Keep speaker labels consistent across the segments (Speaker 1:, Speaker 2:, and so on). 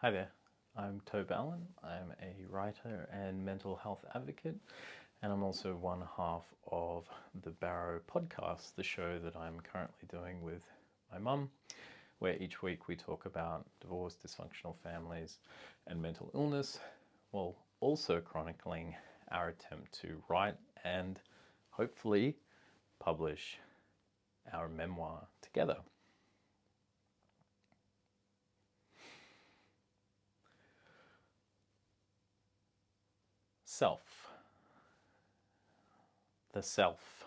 Speaker 1: Hi there, I'm Tobe Allen. I'm a writer and mental health advocate, and I'm also one half of the BARROW Podcast, the show that I'm currently doing with my mum, where each week we talk about divorce, dysfunctional families, and mental illness, while also chronicling our attempt to write and hopefully publish our memoir together. Self. The self.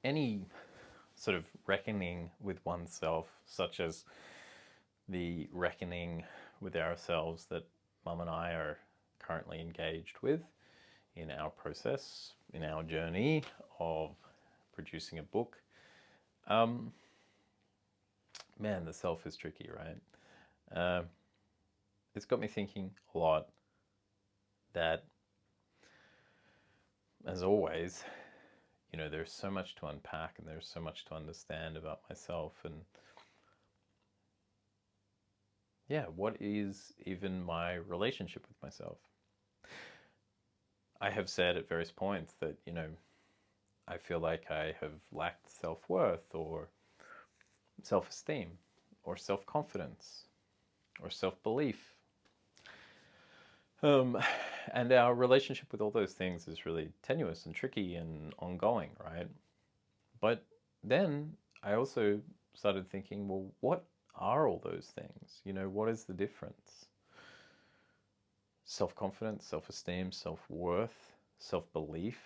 Speaker 1: Any sort of reckoning with oneself, such as the reckoning with ourselves that Mum and I are currently engaged with in our process, in our journey of producing a book. Man, the self is tricky, right? It's got me thinking a lot that, as always, there's so much to unpack and there's so much to understand about myself, and what is even my relationship with myself? I have said at various points that, I feel like I have lacked self-worth or self-esteem or self-confidence or self-belief. And our relationship with all those things is really tenuous and tricky and ongoing, right? But then I also started thinking, well, what are all those things? What is the difference? Self-confidence, self-esteem, self-worth, self-belief.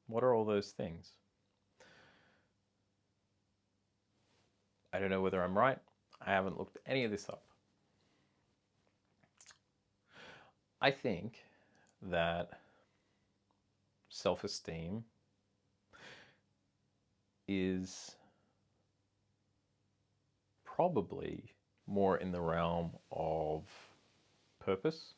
Speaker 1: What are all those things? I don't know whether I'm right. I haven't looked any of this up. I think that self-esteem is probably more in the realm of purpose.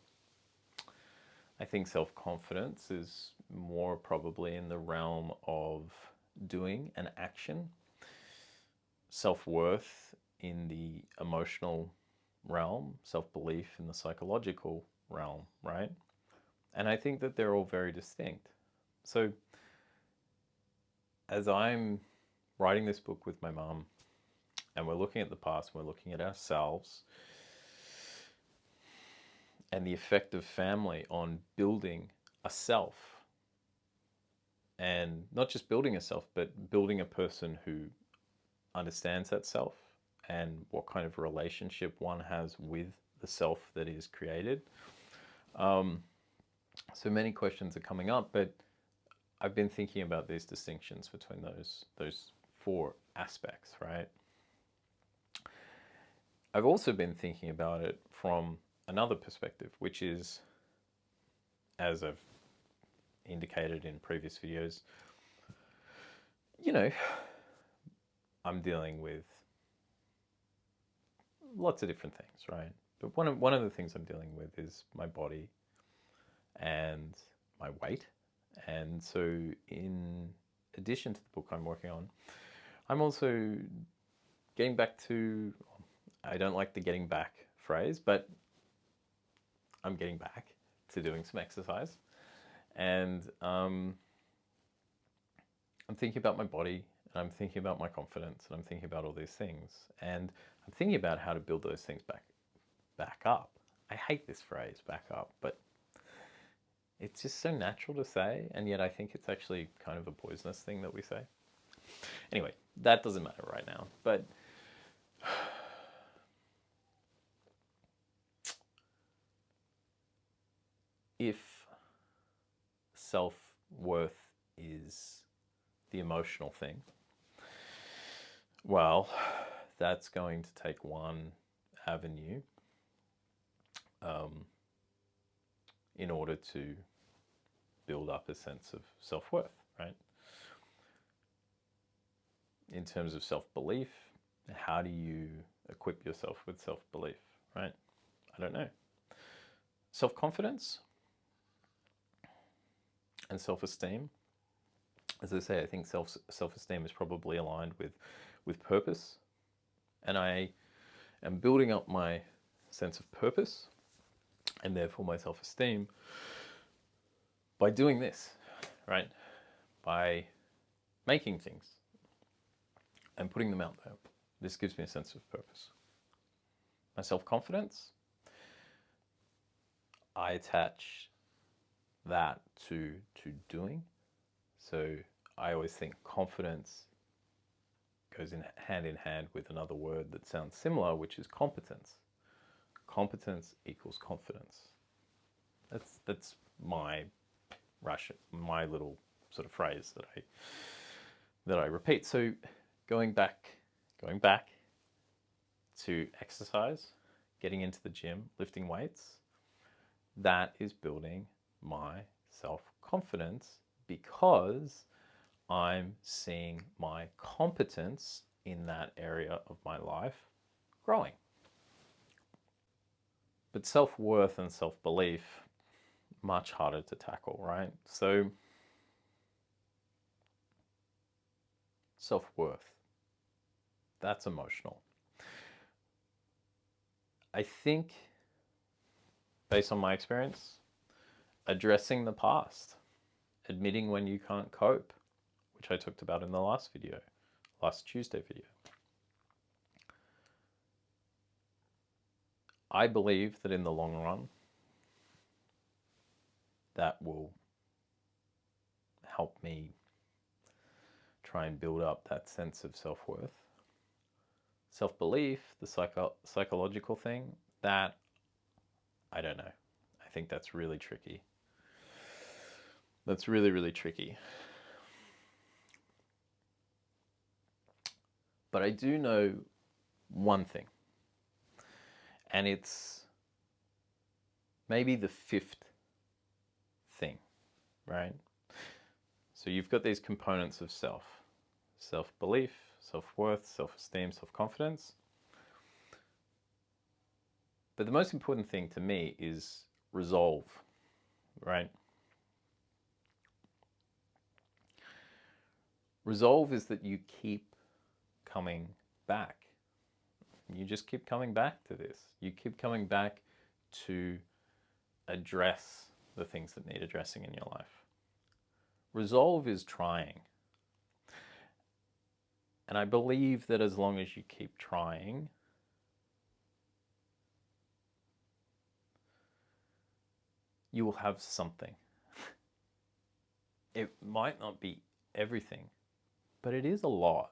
Speaker 1: I think self-confidence is more probably in the realm of doing and action. Self-worth in the emotional realm, self-belief in the psychological realm, right? And I think that they're all very distinct. So as I'm writing this book with my mum, and we're looking at the past, we're looking at ourselves and the effect of family on building a self, and not just building a self, but building a person who understands that self and what kind of relationship one has with the self that is created. So many questions are coming up, but I've been thinking about these distinctions between those four aspects, right? I've also been thinking about it from another perspective, which is, as I've indicated in previous videos, I'm dealing with lots of different things, right? But one of the things I'm dealing with is my body and my weight. And so in addition to the book I'm working on, I'm also getting back to, I don't like the getting back phrase, but I'm getting back to doing some exercise. And I'm thinking about my body, and I'm thinking about my confidence, and I'm thinking about all these things. And I'm thinking about how to build those things back up. I hate this phrase, back up, but it's just so natural to say, and yet I think it's actually kind of a poisonous thing that we say. Anyway, that doesn't matter right now, but if self-worth is the emotional thing, well, that's going to take one avenue in order to build up a sense of self-worth, right? In terms of self-belief, how do you equip yourself with self-belief, right? I don't know. Self-confidence? And self-esteem, as I say, I think self-esteem is probably aligned with purpose. And I am building up my sense of purpose and therefore my self-esteem by doing this, right? By making things and putting them out there. This gives me a sense of purpose. My self-confidence, I attach that to doing. So I always think confidence goes in hand with another word that sounds similar, which is competence. Competence equals confidence. That's my little sort of phrase that I repeat. So going back to exercise, getting into the gym, lifting weights, that is building my self-confidence because I'm seeing my competence in that area of my life growing. But self-worth and self-belief, much harder to tackle, right? So self-worth, that's emotional. I think, based on my experience, addressing the past, admitting when you can't cope, which I talked about in the last Tuesday video. I believe that in the long run, that will help me try and build up that sense of self-worth. Self-belief, the psychological thing, that, I don't know. I think that's really tricky. That's really, really tricky. But I do know one thing, and it's maybe the fifth thing, right? So you've got these components of self-belief, self-worth, self-esteem, self-confidence. But the most important thing to me is resolve, right? Resolve is that you keep coming back. You just keep coming back to this. You keep coming back to address the things that need addressing in your life. Resolve is trying. And I believe that as long as you keep trying, you will have something. It might not be everything, but it is a lot.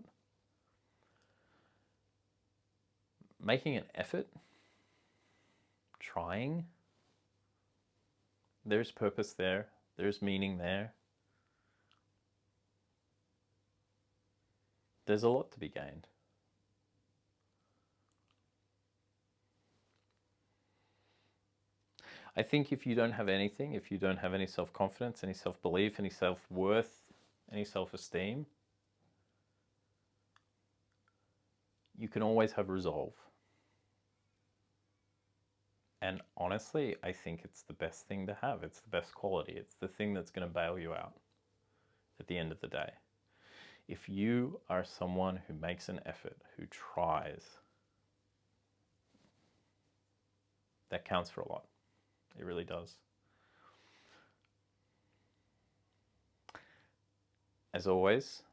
Speaker 1: Making an effort, trying, there's purpose there, there's meaning there. There's a lot to be gained. I think if you don't have anything, if you don't have any self-confidence, any self-belief, any self-worth, any self-esteem, you can always have resolve. And honestly, I think it's the best thing to have. It's the best quality. It's the thing that's going to bail you out at the end of the day. If you are someone who makes an effort, who tries, that counts for a lot. It really does. As always,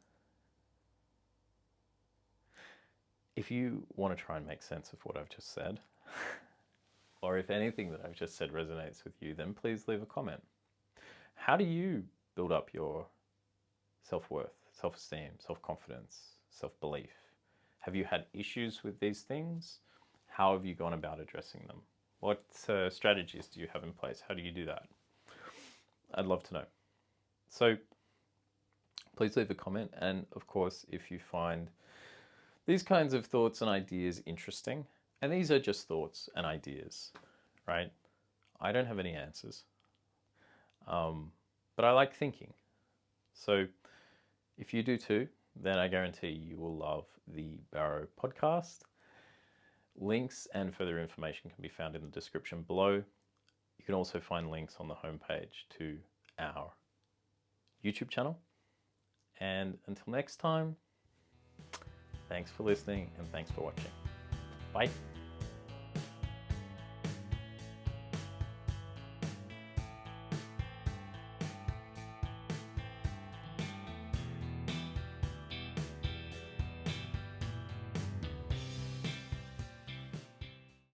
Speaker 1: if you want to try and make sense of what I've just said, or if anything that I've just said resonates with you, then please leave a comment. How do you build up your self-worth, self-esteem, self-confidence, self-belief? Have you had issues with these things? How have you gone about addressing them? What strategies do you have in place? How do you do that? I'd love to know. So please leave a comment. And of course, if you find these kinds of thoughts and ideas interesting, and these are just thoughts and ideas, right? I don't have any answers, but I like thinking. So if you do too, then I guarantee you will love the BARROW podcast. Links and further information can be found in the description below. You can also find links on the homepage to our YouTube channel. And until next time, thanks for listening and thanks for watching. Bye.